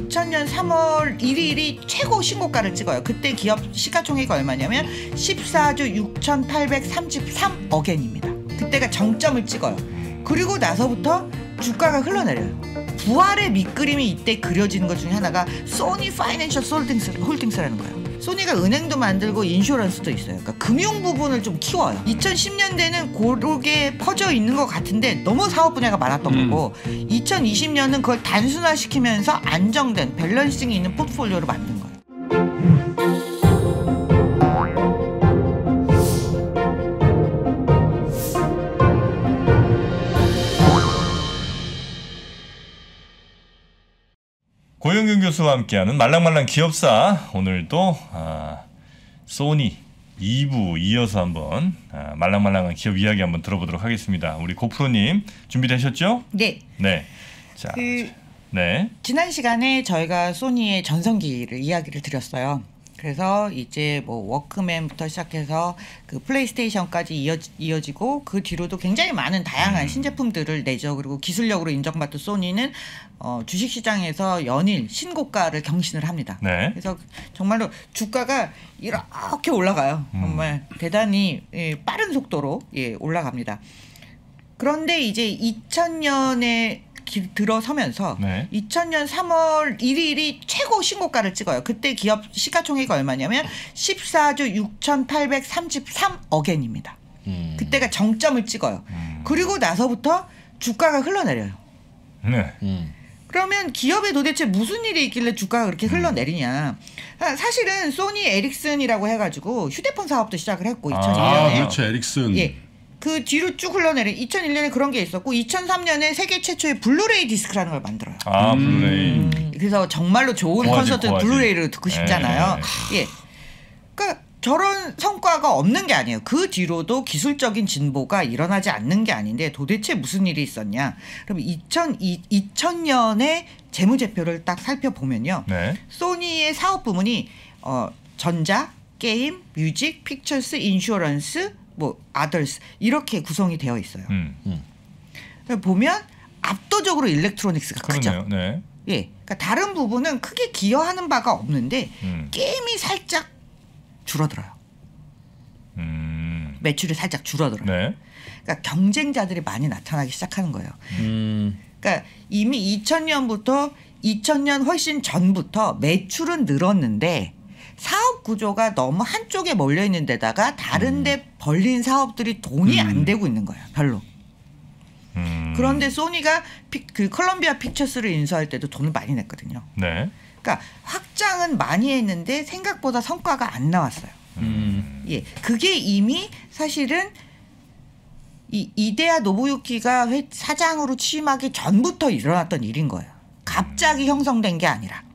2000년 3월 1일이 최고 신고가를 찍어요. 그때 기업 시가총액이 얼마냐면 14조 6,833억엔입니다. 그때가 정점을 찍어요. 그리고 나서부터 주가가 흘러내려요. 부활의 밑그림이 이때 그려지는 것 중에 하나가 소니 파이낸셜 홀딩스라는 거예요. 소니가 은행도 만들고 인슈런스도 있어요. 그러니까 금융 부분을 좀 키워요. 2010년대는 고르게 퍼져 있는 것 같은데 너무 사업 분야가 많았던 거고 2020년은 그걸 단순화시키면서 안정된 밸런싱이 있는 포트폴리오를 만든 거예요. 고영균 교수와 함께하는 말랑말랑 기업사, 오늘도 소니 2부 이어서 한번 말랑말랑한 기업 이야기 한번 들어보도록 하겠습니다. 우리 고프로님 준비되셨죠? 네. 네. 자, 네. 지난 시간에 저희가 소니의 전성기를 이야기를 드렸어요. 그래서 이제 뭐 워크맨부터 시작해서 그 플레이스테이션까지 이어지고 그 뒤로도 굉장히 많은 다양한 신제품들을 내죠. 그리고 기술력으로 인정받던 소니는 주식시장에서 연일 신고가를 경신을 합니다. 네. 그래서 정말로 주가가 이렇게 올라가요. 정말 대단히 빠른 속도로 올라갑니다. 그런데 이제 2000년에 들어서면서 네. 2000년 3월 1일이 최고 신고가를 찍어요. 그때 기업 시가총액이 얼마냐면 14조 6,833억엔입니다. 그때가 정점을 찍어요. 그리고 나서부터 주가가 흘러내려요. 네. 그러면 기업에 도대체 무슨 일이 있길래 주가가 그렇게 흘러내리냐. 사실은 소니 에릭슨이라고 해가지고 휴대폰 사업도 시작을 했고 2001년에. 그렇죠. 에릭슨. 예. 그 뒤로 쭉 흘러내린 2001년에 그런 게 있었고 2003년에 세계 최초의 블루레이 디스크라는 걸 만들어요. 블루레이. 그래서 정말로 좋은 콘서트 블루레이를 듣고 싶잖아요. 예. 그러니까 저런 성과가 없는 게 아니에요. 그 뒤로도 기술적인 진보가 일어나지 않는 게 아닌데 도대체 무슨 일이 있었냐. 그럼 2000년에 재무제표를 딱 살펴보면요. 네. 소니의 사업 부문이 전자, 게임, 뮤직, 픽처스, 인슈어런스, 뭐 아더스 이렇게 구성이 되어 있어요. 보면 압도적으로 일렉트로닉스가 크죠. 네. 예, 그러니까 다른 부분은 크게 기여하는 바가 없는데 게임이 살짝 줄어들어요. 매출이 살짝 줄어들어요. 네. 그러니까 경쟁자들이 많이 나타나기 시작하는 거예요. 그러니까 이미 2000년부터 2000년 훨씬 전부터 매출은 늘었는데 사업 구조가 너무 한쪽에 몰려 있는 데다가 다른 데 벌린 사업들이 돈이 안 되고 있는 거예요. 별로. 그런데 소니가 그 컬럼비아 픽처스를 인수할 때도 돈을 많이 냈거든요. 네. 그러니까 확장은 많이 했는데 생각보다 성과가 안 나왔어요. 예, 그게 이미 사실은 이데야 노부유키가 사장으로 취임하기 전부터 일어났던 일인 거예요. 갑자기 형성된 게 아니라.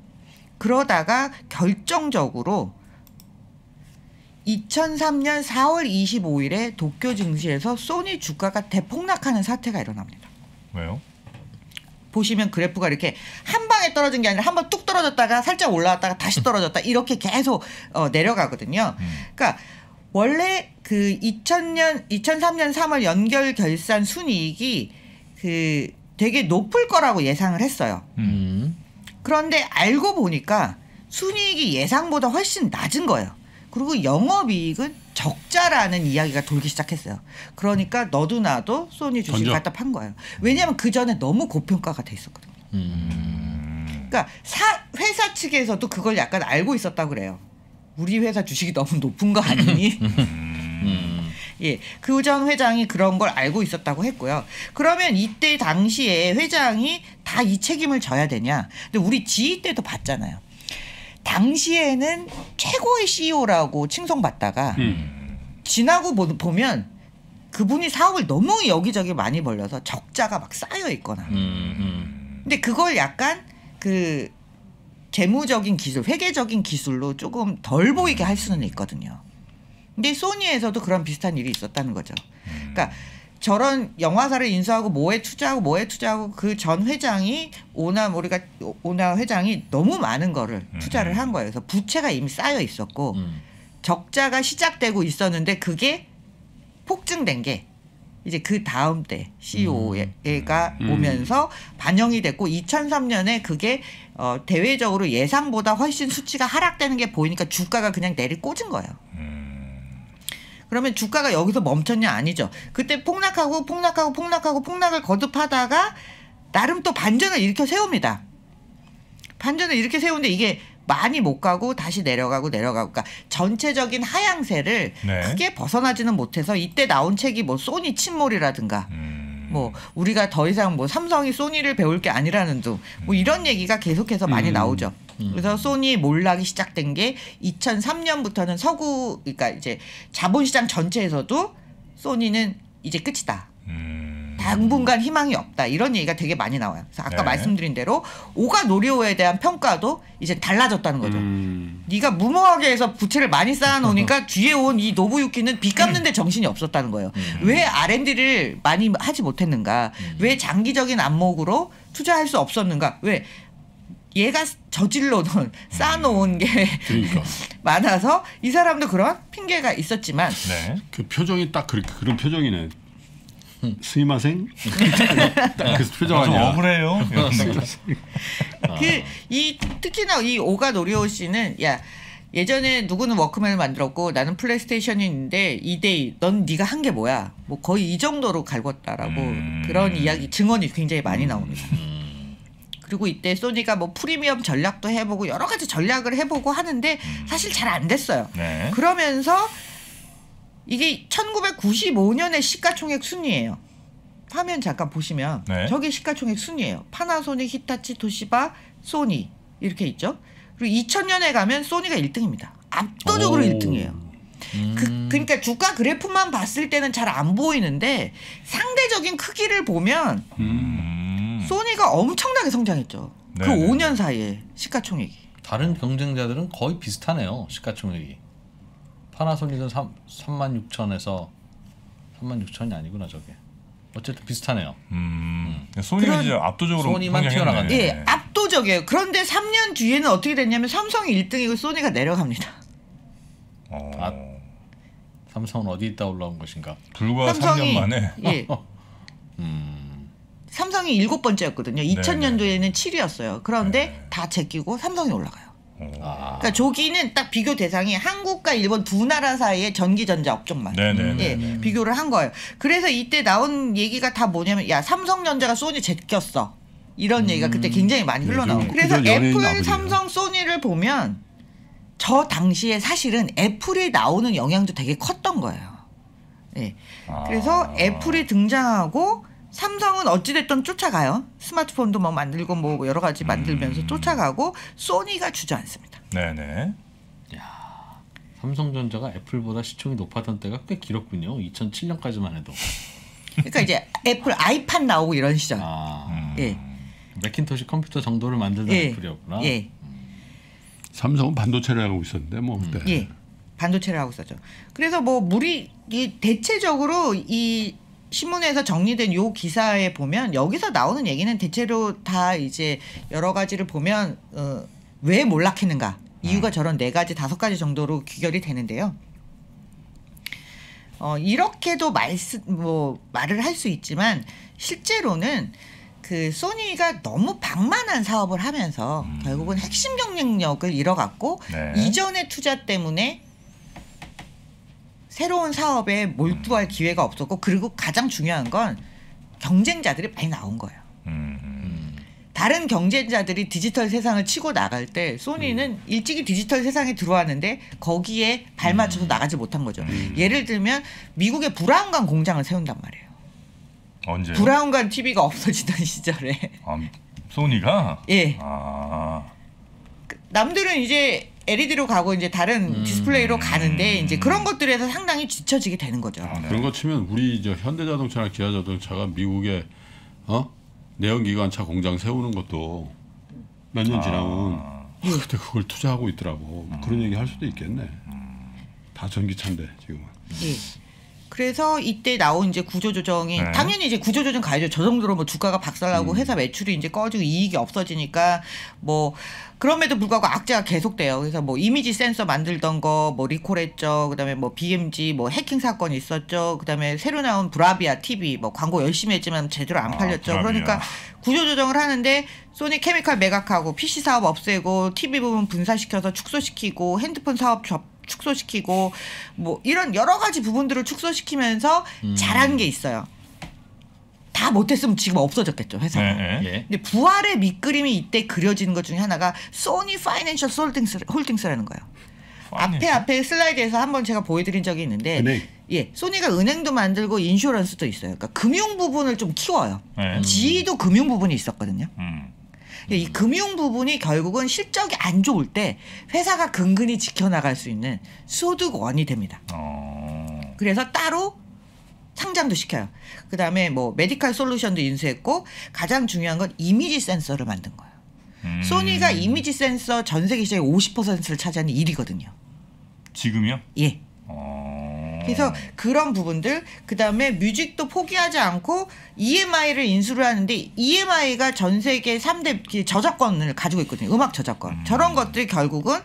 그러다가 결정적으로 2003년 4월 25일에 도쿄 증시에서 소니 주가가 대폭락하는 사태가 일어납니다. 왜요? 보시면 그래프가 이렇게 한 방에 떨어진 게 아니라 한 번 뚝 떨어졌다가 살짝 올라왔다가 다시 떨어졌다 이렇게 계속 내려가거든요. 그러니까 원래 그 2003년 3월 연결 결산 순이익이 그 되게 높을 거라고 예상을 했어요. 그런데 알고 보니까 순이익이 예상보다 훨씬 낮은 거예요. 그리고 영업이익은 적자라는 이야기가 돌기 시작했어요. 그러니까 너도 나도 소니 주식 갖다 판 거예요. 왜냐하면 그 전에 너무 고평가가 돼 있었거든요. 그러니까 회사 측에서도 그걸 약간 알고 있었다고 그래요. 우리 회사 주식이 너무 높은 거 아니니? 예, 그 전 회장이 그런 걸 알고 있었다고 했고요. 그러면 이때 당시에 회장이 다 이 책임을 져야 되냐? 근데 우리 지휘 때도 봤잖아요. 당시에는 최고의 CEO라고 칭송받다가 지나고 보면 그분이 사업을 너무 여기저기 많이 벌려서 적자가 막 쌓여 있거나. 근데 그걸 약간 그 재무적인 기술, 회계적인 기술로 조금 덜 보이게 할 수는 있거든요. 근데 소니에서도 그런 비슷한 일이 있었다는 거죠. 그러니까 저런 영화사를 인수하고 뭐에 투자하고 그 전 회장이 오나 회장이 너무 많은 거를 투자를 한 거예요. 그래서 부채가 이미 쌓여 있었고 적자가 시작되고 있었는데 그게 폭증된 게 이제 그 다음 때 CEO가 오면서 반영이 됐고 2003년에 그게 대외적으로 예상보다 훨씬 수치가 하락되는 게 보이니까 주가가 그냥 내리꽂은 거예요. 그러면 주가가 여기서 멈췄냐? 아니죠. 그때 폭락을 거듭하다가 나름 또 반전을 일으켜 세웁니다. 반전을 일으켜 세우는데 이게 많이 못 가고 다시 내려가고 그러니까 전체적인 하향세를 네. 크게 벗어나지는 못해서 이때 나온 책이 뭐 소니 침몰이라든가 뭐 우리가 더 이상 뭐 삼성이 소니를 배울 게 아니라는 둥 뭐 이런 얘기가 계속해서 많이 나오죠. 그래서 소니 몰락이 시작된 게 2003년부터는 그러니까 이제 자본시장 전체에서도 소니는 이제 끝이다. 당분간 희망이 없다. 이런 얘기가 되게 많이 나와요. 그래서 아까 네. 말씀드린 대로 오가 노리오에 대한 평가도 이제 달라졌다는 거죠. 네가 무모하게 해서 부채를 많이 쌓아놓으니까 뒤에 온 이 노부유키는 빚 갚는 데 정신이 없었다는 거예요. 왜 R&D를 많이 하지 못했는가? 왜 장기적인 안목으로 투자할 수 없었는가? 왜 얘가 저질러놓은 쌓아놓은 게 그러니까 많아서 이 사람도 그런 핑계가 있었지만 네. 그 표정이 딱 그런 표정이네. 스미마생? 딱 그 표정 좀 아니야. 억울해요. 특히나 이 오가 노리오 씨는 야 예전에 누구는 워크맨을 만들었고 나는 플레이스테이션이 있는데 2대2 넌 네가 한 게 뭐야? 뭐 거의 이 정도로 갈궜다라고 그런 이야기 증언이 굉장히 많이 나옵니다. 그리고 이때 소니가 뭐 프리미엄 전략도 해보고 여러 가지 전략을 해보고 하는데 사실 잘 안 됐어요. 네. 그러면서 이게 1995년의 시가총액 순위예요. 화면 잠깐 보시면 네. 저게 시가총액 순위예요. 파나소닉, 히타치, 도시바, 소니 이렇게 있죠. 그리고 2000년에 가면 소니가 1등입니다. 압도적으로 1등이에요. 그러니까 주가 그래프만 봤을 때는 잘 안 보이는데 상대적인 크기를 보면 소니가 엄청나게 성장했죠. 그 네네. 5년 사이에 시가총액이. 다른 경쟁자들은 거의 비슷하네요. 시가총액이. 파나소닉은 36,000에서 36,000이 아니구나 저게. 어쨌든 비슷하네요. 소니가 이제 압도적으로 소니만 성장했네. 튀어나갔네. 예, 압도적이에요. 그런데 3년 뒤에는 어떻게 됐냐면 삼성이 1등이고 소니가 내려갑니다. 삼성은 어디 있다 올라온 것인가? 불과 3년 만에. 예. 삼성이 7번째였거든요. 2000년도에는 7위였어요. 그런데 다 제끼고 삼성이 올라가요. 그러니까 조기는 딱 비교 대상이 한국과 일본 두 나라 사이의 전기전자 업종만 네네네. 비교를 한 거예요. 그래서 이때 나온 얘기가 다 뭐냐면 야 삼성전자가 소니 제꼈어. 이런 얘기가 그때 굉장히 많이 흘러나오고 그래서 애플, 삼성, 소니를 보면 저 당시에 사실은 애플이 나오는 영향도 되게 컸던 거예요. 네. 그래서 애플이 등장하고 삼성은 어찌됐든 쫓아가요. 스마트폰도 막 만들고 뭐 여러 가지 만들면서 쫓아가고 소니가 주저앉습니다. 네네. 삼성전자가 애플보다 시총이 높았던 때가 꽤 길었군요. 2007년까지만 해도. 그러니까 이제 애플 아이팟 나오고 이런 시절. 예. 매킨토시 컴퓨터 정도를 만들던 애플이었구나. 예. 삼성은 반도체를 하고 있었는데 뭐 그때. 예. 반도체를 하고 있었죠. 그래서 뭐 대체적으로 이 신문에서 정리된 요 기사에 보면 여기서 나오는 얘기는 대체로 다 이제 여러 가지를 보면 왜 몰락했는가 이유가 저런 4가지 5가지 정도로 귀결이 되는데요. 이렇게도 말을 할 수 있지만 실제로는 그 소니가 너무 방만한 사업을 하면서 결국은 핵심 경쟁력을 잃어갔고 이전의 투자 때문에 새로운 사업에 몰두할 기회가 없었고 그리고 가장 중요한 건 경쟁자들이 많이 나온 거예요. 다른 경쟁자들이 디지털 세상을 치고 나갈 때 소니는 일찍이 디지털 세상에 들어왔는데 거기에 발맞춰서 나가지 못한 거죠. 예를 들면 미국의 브라운관 공장을 세운단 말이에요. 언제요? 브라운관 TV가 없어지던 시절에. 소니가? 예. 아. 남들은 이제 LED로 가고 이제 다른 디스플레이로 가는데 이제 그런 것들에서 상당히 뒤처지게 되는 거죠. 그런 거 치면 우리 현대자동차나 기아자동차가 미국에 내연기관차 공장 세우는 것도 몇 년 지나면 그때 그걸 투자하고 있더라고. 그런 얘기 할 수도 있겠네. 다 전기차인데 지금은. 예. 그래서 이때 나온 이제 구조조정이 네. 당연히 이제 구조조정 가야죠. 저 정도로 뭐 주가가 박살나고 회사 매출이 이제 꺼지고 이익이 없어지니까 뭐 그럼에도 불구하고 악재가 계속돼요. 그래서 뭐 이미지 센서 만들던 거 뭐 리콜했죠. 그다음에 뭐 BMG 뭐 해킹 사건이 있었죠. 그다음에 새로 나온 브라비아 TV 뭐 광고 열심히 했지만 제대로 안 팔렸죠. 브라비아. 그러니까 구조조정을 하는데 소니 케미칼 매각하고 PC 사업 없애고 TV 부분 분사시켜서 축소시키고 핸드폰 사업 축소시키고 뭐 이런 여러 가지 부분들을 축소시키면서 잘한 게 있어요. 다 못했으면 지금 없어졌겠죠 회사가. 네. 예. 근데 부활의 밑그림이 이때 그려지는 것 중에 하나가 소니 파이낸셜 홀딩스라는 거예요. 앞에 슬라이드에서 한번 제가 보여드린 적이 있는데, 은행. 예, 소니가 은행도 만들고 인슈런스도 있어요. 그러니까 금융 부분을 좀 키워요. 네. 지도 금융 부분이 있었거든요. 이 금융 부분이 결국은 실적이 안 좋을 때 회사가 근근히 지켜나갈 수 있는 소득원이 됩니다. 그래서 따로 상장도 시켜요. 그다음에 뭐 메디컬 솔루션도 인수했고 가장 중요한 건 이미지 센서를 만든 거예요. 소니가 이미지 센서 전 세계 시장의 50%를 차지하는 1위거든요. 지금요? 예. 그래서 그런 부분들 그다음에 뮤직도 포기하지 않고 EMI를 인수를 하는데 EMI가 전 세계 3대 저작권을 가지고 있거든요. 음악 저작권. 저런 것들이 결국은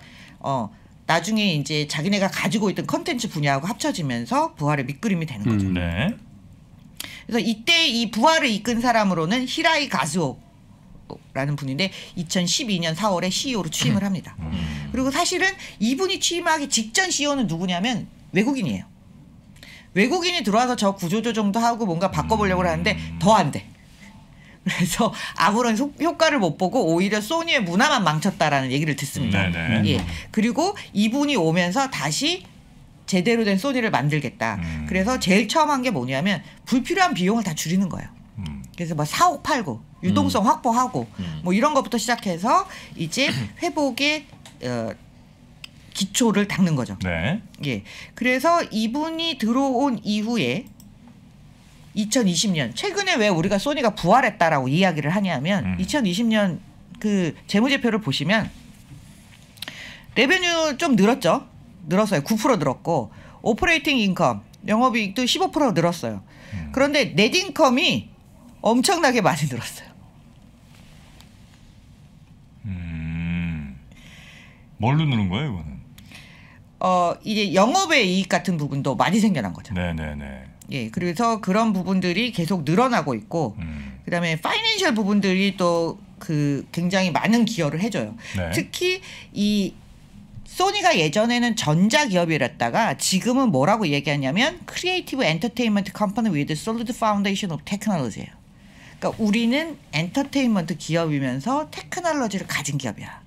나중에 이제 자기네가 가지고 있던 컨텐츠 분야하고 합쳐지면서 부활의 밑그림이 되는 거죠. 네. 그래서 이때 이 부활을 이끈 사람으로는 히라이 가즈오라는 분인데 2012년 4월에 CEO로 취임을 합니다. 그리고 사실은 이분이 취임하기 직전 CEO는 누구냐면 외국인이에요. 외국인이 들어와서 저 구조조정도 하고 뭔가 바꿔보려고 하는데 더 안 돼. 그래서 아무런 효과를 못 보고 오히려 소니의 문화만 망쳤다라는 얘기를 듣습니다. 네네. 예. 그리고 이분이 오면서 다시 제대로 된 소니를 만들겠다. 그래서 제일 처음 한 게 뭐냐면 불필요한 비용을 다 줄이는 거예요. 그래서 뭐 사옥 팔고 유동성 확보하고 뭐 이런 것부터 시작해서 이제 회복의 기초를 닦는 거죠. 네. 예. 그래서 이분이 들어온 이후에 2020년 최근에 왜 우리가 소니가 부활했다라고 이야기를 하냐면 2020년 그 재무제표를 보시면 레베뉴 좀 늘었죠. 늘었어요. 9% 늘었고 오퍼레이팅 인컴 영업이익도 15% 늘었어요. 그런데 넷 인컴이 엄청나게 많이 늘었어요. 뭘로 누른 거예요, 이거는? 이제 영업의 이익 같은 부분도 많이 생겨난 거죠. 네네네. 예, 그래서 그런 부분들이 계속 늘어나고 있고, 그다음에 파이낸셜 부분들이 또 그 굉장히 많은 기여를 해줘요. 네. 특히 이 소니가 예전에는 전자 기업이랬다가 지금은 뭐라고 얘기하냐면 크리에이티브 엔터테인먼트 컴퍼니 with solid foundation of technology예요. 그러니까 우리는 엔터테인먼트 기업이면서 테크놀로지를 가진 기업이야.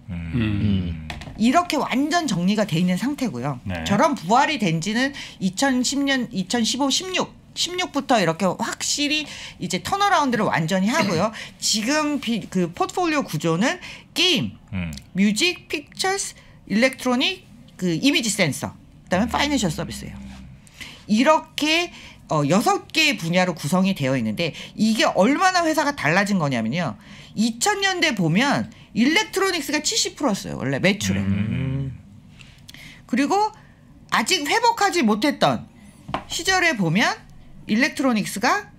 이렇게 완전 정리가 돼 있는 상태고요. 네. 저런 부활이 된 지는 2010년, 2015, 16부터 이렇게 확실히 이제 턴어라운드를 완전히 하고요. 지금 그 포트폴리오 구조는 게임, 뮤직, 픽처스, 일렉트로닉, 그 이미지 센서, 그다음에 파이낸셜 서비스예요. 이렇게 6개의 분야로 구성이 되어 있는데 이게 얼마나 회사가 달라진 거냐면요. 2000년대 보면 일렉트로닉스가 70%였어요. 원래 매출에. 그리고 아직 회복하지 못했던 시절에 보면 일렉트로닉스가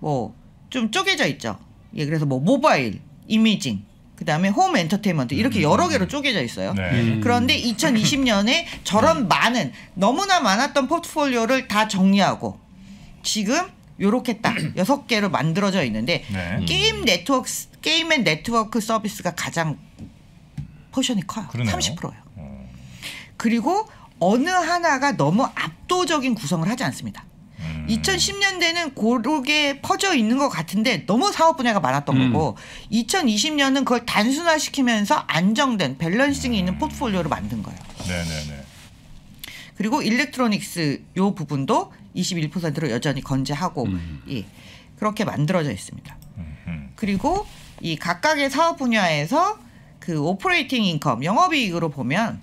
뭐 좀 쪼개져 있죠. 예, 그래서 뭐 모바일, 이미징, 그다음에 홈 엔터테인먼트 이렇게 여러 개로 쪼개져 있어요. 네. 그런데 2020년에 저런 많은 너무나 많았던 포트폴리오를 다 정리하고 지금 요렇게 딱 6개로 만들어져 있는데 네. 게임 앤 네트워크 서비스가 가장 포션이 커요. 그러네요. 30%예요. 그리고 어느 하나가 너무 압도적인 구성을 하지 않습니다. 2010년대는 고르게 퍼져 있는 것 같은데 너무 사업 분야가 많았던 거고 2020년은 그걸 단순화시키면서 안정된 밸런싱이 있는 포트폴리오를 만든 거예요. 네네네. 그리고 일렉트로닉스 요 부분도 21%로 여전히 건재하고 예, 그렇게 만들어져 있습니다. 그리고 이 각각의 사업 분야에서 그 오퍼레이팅 인컴 영업이익으로 보면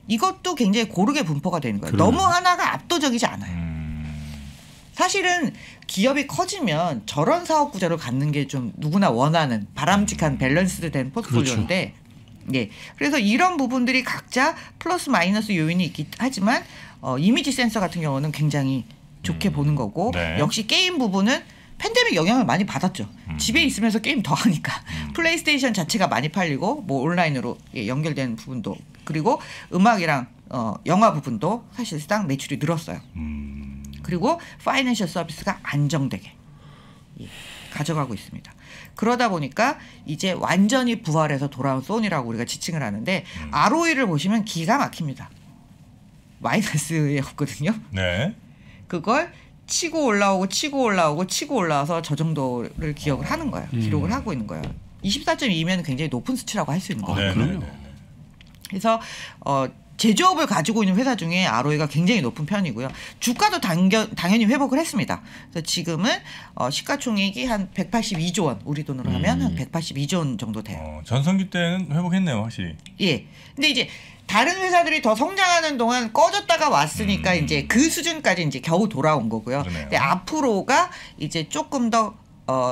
이것도 굉장히 고르게 분포가 되는 거예요. 너무 하나가 압도적이지 않아요. 사실은 기업이 커지면 저런 사업 구조를 갖는 게 좀 누구나 원하는 바람직한 밸런스된 포트폴리오인데 예. 그래서 이런 부분들이 각자 플러스 마이너스 요인이 있긴 하지만 이미지 센서 같은 경우는 굉장히 좋게 보는 거고 네. 역시 게임 부분은 팬데믹 영향을 많이 받았죠. 집에 있으면서 게임 더 하니까 플레이스테이션 자체가 많이 팔리고 뭐 온라인으로 연결된 부분도 그리고 음악이랑 영화 부분도 사실상 매출이 늘었어요. 그리고 파이낸셜 서비스가 안정되게 가져가고 있습니다. 그러다 보니까 이제 완전히 부활해서 돌아온 소니라고 우리가 지칭을 하는데 ROE를 보시면 기가 막힙니다. 마이너스에 없거든요. 네. 그걸 치고 올라오고 치고 올라오고 치고 올라와서 저 정도를 기억을 하는 거예요. 기록을 하고 있는 거예요. 24.2면 굉장히 높은 수치라고 할 수 있는 거예요. 그럼요. 그래서 제조업을 가지고 있는 회사 중에 ROE가 굉장히 높은 편이고요. 주가도 당연히 회복을 했습니다. 그래서 지금은 시가총액이 한 182조 원, 우리 돈으로 하면 한 182조 원 정도 돼요. 전성기 때는 회복했네요, 확실히. 예. 근데 이제 다른 회사들이 더 성장하는 동안 꺼졌다가 왔으니까 이제 그 수준까지 이제 겨우 돌아온 거고요. 그러네요. 근데 앞으로가 이제 조금 더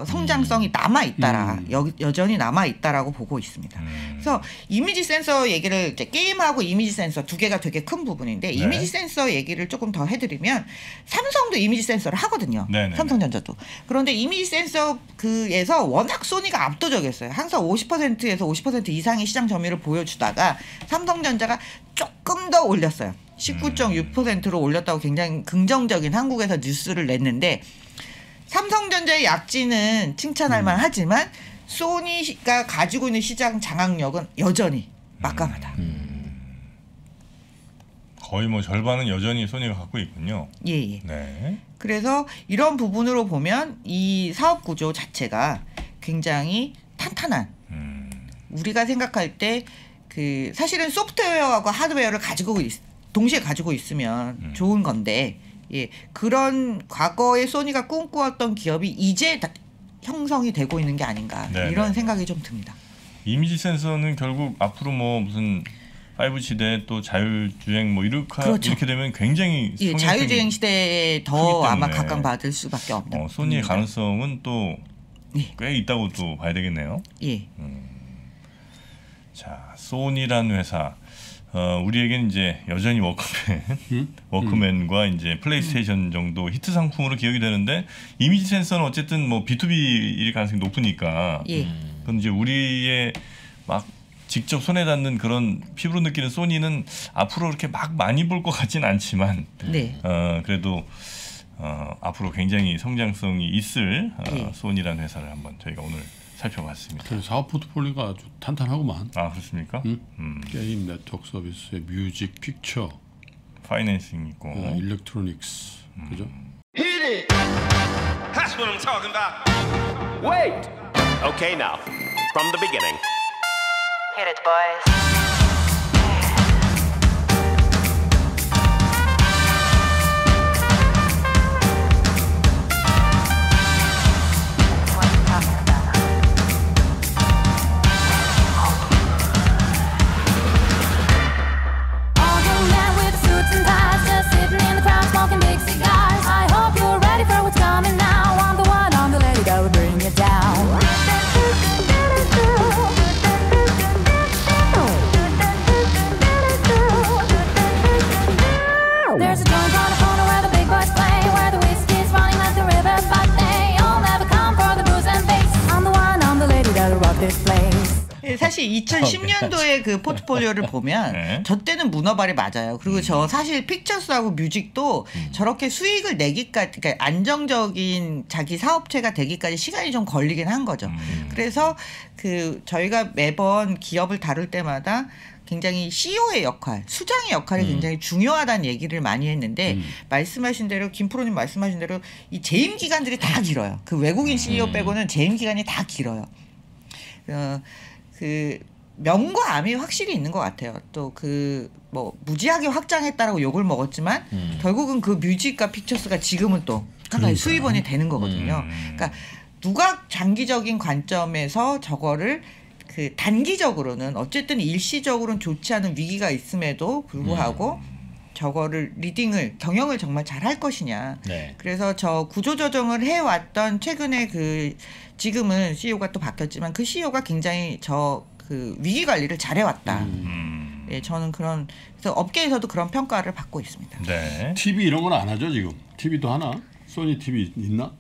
성장성이 남아 있다라 여전히 남아 있다라고 보고 있습니다. 그래서 이미지 센서 얘기를 이제 게임하고 이미지 센서 두 개가 되게 큰 부분인데 네. 이미지 센서 얘기를 조금 더 해드리면 삼성도 이미지 센서를 하거든요. 네네네. 삼성전자도. 그런데 이미지 센서 그에서 워낙 소니가 압도적이었어요. 항상 50%에서 50% 이상의 시장 점유율을 보여주다가 삼성전자가 조금 더 올렸어요. 19.6%로 올렸다고 굉장히 긍정적인 한국에서 뉴스를 냈는데 삼성전자의 약진은 칭찬할 만하지만 소니가 가지고 있는 시장 장악력은 여전히 막강하다. 거의 뭐 절반은 여전히 소니가 갖고 있군요. 예. 네. 그래서 이런 부분으로 보면 이 사업 구조 자체가 굉장히 탄탄한. 우리가 생각할 때 그 사실은 소프트웨어하고 하드웨어를 동시에 가지고 있으면 좋은 건데. 예, 그런 과거에 소니가 꿈꾸었던 기업이 이제 다 형성이 되고 있는 게 아닌가 이런 생각이 좀 듭니다. 이미지 센서는 결국 앞으로 뭐 무슨 5 시대 또 자율주행 뭐 이렇게 되면 굉장히 자율주행 시대에 더 아마 때문에. 각광받을 수밖에 없는. 소니의 가능성은 또 꽤 있다고 또 봐야 되겠네요. 예. 자, 소니라는 회사. 우리에겐 이제 여전히 워크맨과 이제 플레이스테이션 정도 히트 상품으로 기억이 되는데 이미지 센서는 어쨌든 뭐 B2B일 가능성이 높으니까 그건 이제 우리의 막 직접 손에 닿는 그런 피부로 느끼는 소니는 앞으로 그렇게 막 많이 볼 것 같진 않지만 그래도 앞으로 굉장히 성장성이 있을 소니라는 회사를 한번 저희가 오늘 살펴봤습니다. 사업 포트폴리오가 아주 탄탄하구만. 아, 그렇습니까? 게임 네트워크 서비스에 뮤직, 픽처, 파이낸싱 있고 일렉트로닉스, 그죠? Hit it! That's what I'm talking about. Wait! Okay, now, from the beginning. Hit it, boys. 사실 2010년도에 그 포트폴리오를 보면 저 때는 문어발이 맞아요. 그리고 저 사실 픽처스하고 뮤직도 저렇게 수익을 내기까지, 그러니까 안정적인 자기 사업체가 되기까지 시간이 좀 걸리긴 한 거죠. 그래서 그 저희가 매번 기업을 다룰 때마다 굉장히 CEO의 역할, 수장의 역할이 굉장히 중요하다는 얘기를 많이 했는데 말씀하신 대로 김프로님 말씀하신 대로 이 재임 기간들이 다 길어요. 그 외국인 CEO 빼고는 재임 기간이 다 길어요. 그 명과 암이 확실히 있는 것 같아요. 또 그 뭐 무지하게 확장했다라고 욕을 먹었지만 결국은 그 뮤직과 픽처스가 지금은 또 하나의 수입원이 되는 거거든요. 그러니까 누가 장기적인 관점에서 저거를 그 단기적으로는 어쨌든 일시적으로는 좋지 않은 위기가 있음에도 불구하고 저거를 경영을 정말 잘 할 것이냐. 그래서 저 구조조정을 해왔던 최근에 그 지금은 CEO가 또 바뀌었지만 그 CEO가 굉장히 그 위기 관리를 잘해왔다. 예, 저는 그런 그래서 업계에서도 그런 평가를 받고 있습니다. 네. TV 이런 건 안 하죠 지금? TV도 하나? 소니 TV 있나?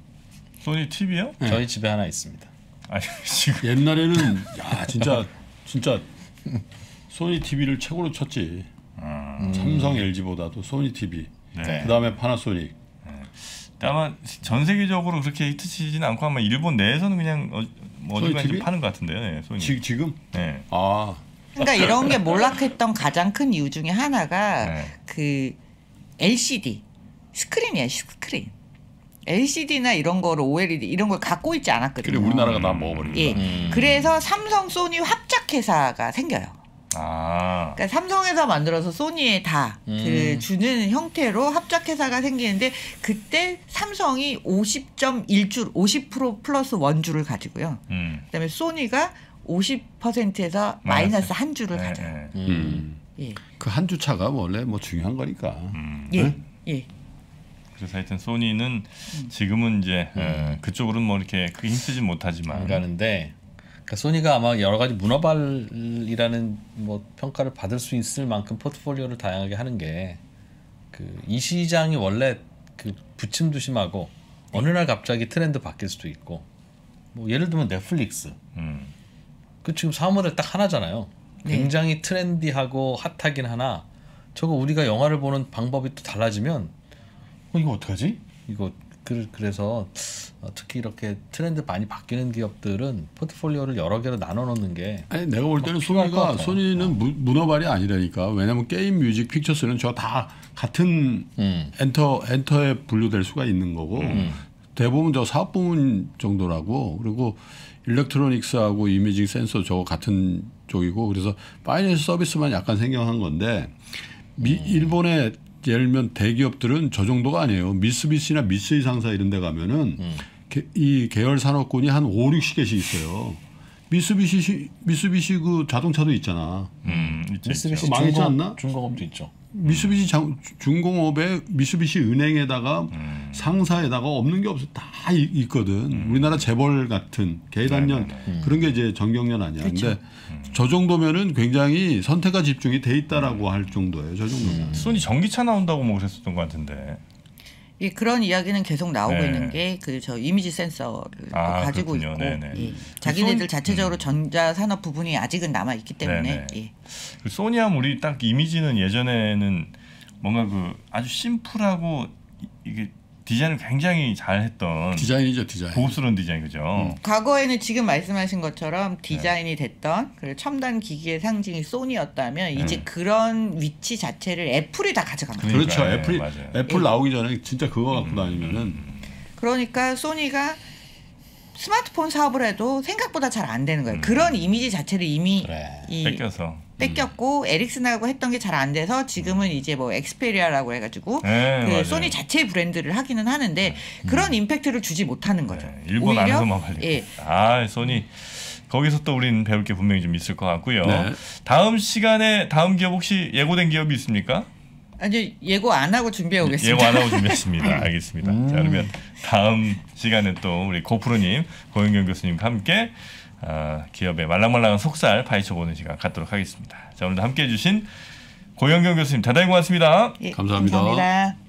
소니 TV요? 네. 저희 집에 하나 있습니다. 아니 지금 옛날에는 야 진짜 소니 TV를 최고로 쳤지. 삼성, LG보다도 소니 TV. 네. 그다음에 파나소닉. 아마 전 세계적으로 그렇게 히트치지는 않고 아마 일본 내에서는 그냥 어디가 TV? 파는 것 같은데요. 네, 소니. 지금? 네. 아 그러니까 이런 게 몰락했던 가장 큰 이유 중에 하나가 네. 그 LCD 스크린이에요. 스크린. LCD나 이런 거를 OLED 이런 걸 갖고 있지 않았거든요. 그래 우리나라가 다 먹어버린 예. 거야. 그래서 삼성, 소니 합작 회사가 생겨요. 아. 그러니까 삼성에서 만들어서 소니에 다 그 주는 형태로 합작 회사가 생기는데 그때 삼성이 50.1주 50% 플러스 원주를 가지고요. 그다음에 소니가 50%에서 마이너스 한 주를 가져요. 예. 그 한 주 차가 원래 뭐 중요한 거니까. 예. 네? 예. 그래서 하여튼 소니는 지금은 이제 그쪽으로는 뭐 이렇게 크게 힘쓰진 못하지만 안 가는데 그러니까 소니가 아마 여러 가지 문어발이라는 뭐 평가를 받을 수 있을 만큼 포트폴리오를 다양하게 하는 게 그 이 시장이 원래 그 부침두심하고 어느 날 갑자기 트렌드 바뀔 수도 있고 뭐 예를 들면 넷플릭스 그 지금 사업 모델 딱 하나잖아요. 네. 굉장히 트렌디하고 핫하긴 하나 저거 우리가 영화를 보는 방법이 또 달라지면 이거 어떡하지? 이거 그래서 특히 이렇게 트렌드 많이 바뀌는 기업들은 포트폴리오를 여러 개로 나눠 놓는 게 아니 내가 볼 때는 필요할 것 같아요. 소니는 문어발이 아니라니까. 왜냐면 게임, 뮤직, 픽처스는 저 다 같은 엔터에 분류될 수가 있는 거고 대부분 저 사업 부문 정도라고. 그리고 일렉트로닉스하고 이미징 센서 저거 같은 쪽이고 그래서 파이낸스 서비스만 약간 생경한 건데 일본의 예를 들면 대기업들은 저 정도가 아니에요. 미쓰비시나 미쓰이 상사 이런 데 가면은 이 계열 산업군이 한 5, 60개씩 있어요. 미쓰비시 그 자동차도 있잖아. 있죠, 미쓰비시 있죠. 망했지 않나? 중공업도 있죠. 미쓰비시 중공업에 미쓰비시 은행에다가 상사에다가 없는 게 없어. 다 있거든. 우리나라 재벌 같은 계단년 그런 게 이제 정경련 아니야. 근데 저 정도면은 굉장히 선택과 집중이 돼 있다라고 할 정도예요. 저 정도면. 소니 전기차 나온다고 뭐 그랬었던 것 같은데. 예, 그런 이야기는 계속 나오고 네. 있는 게 그 저 이미지 센서를 또 가지고 그렇군요. 있고 네네. 예. 자기네들 자체적으로 전자 산업 부분이 아직은 남아 있기 때문에 네네. 예. 그 소니하면 우리 딱 이미지는 예전에는 뭔가 그 아주 심플하고 이게 디자인을 굉장히 잘했던 디자인이죠, 디자인. 고급스러운 디자인 그죠? 과거에는 지금 말씀하신 것처럼 디자인이 됐던 그리고 첨단 기기의 상징이 소니였다면 이제 그런 위치 자체를 애플이 다 가져간 거예요. 그렇죠. 그러니까요. 맞아요. 애플 나오기 전에 진짜 그거 갖고 다니면은 그러니까 소니가 스마트폰 사업을 해도 생각보다 잘 안 되는 거예요. 그런 이미지 자체를 이미 뺏겼고 에릭슨하고 했던 게 잘 안 돼서 지금은 이제 뭐 엑스페리아라고 해가지고 네, 그 맞아요. 소니 자체의 브랜드를 하기는 하는데 그런 임팩트를 주지 못하는 거죠. 네, 일본 오히려, 안에서만 관리. 예. 소니 거기서 또 우리는 배울 게 분명히 좀 있을 것 같고요. 네. 다음 시간에 다음 기업 혹시 예고된 기업이 있습니까? 아니 예고 안 하고 준비해 오겠습니다. 예고 안 하고 준비했습니다. 알겠습니다. 자, 그러면 다음 시간에 또 우리 고프로님, 고영경 교수님과 함께 기업의 말랑말랑한 속살 파헤쳐보는 시간 갖도록 하겠습니다. 자, 오늘도 함께해 주신 고영경 교수님 대단히 고맙습니다. 예, 감사합니다. 감사합니다.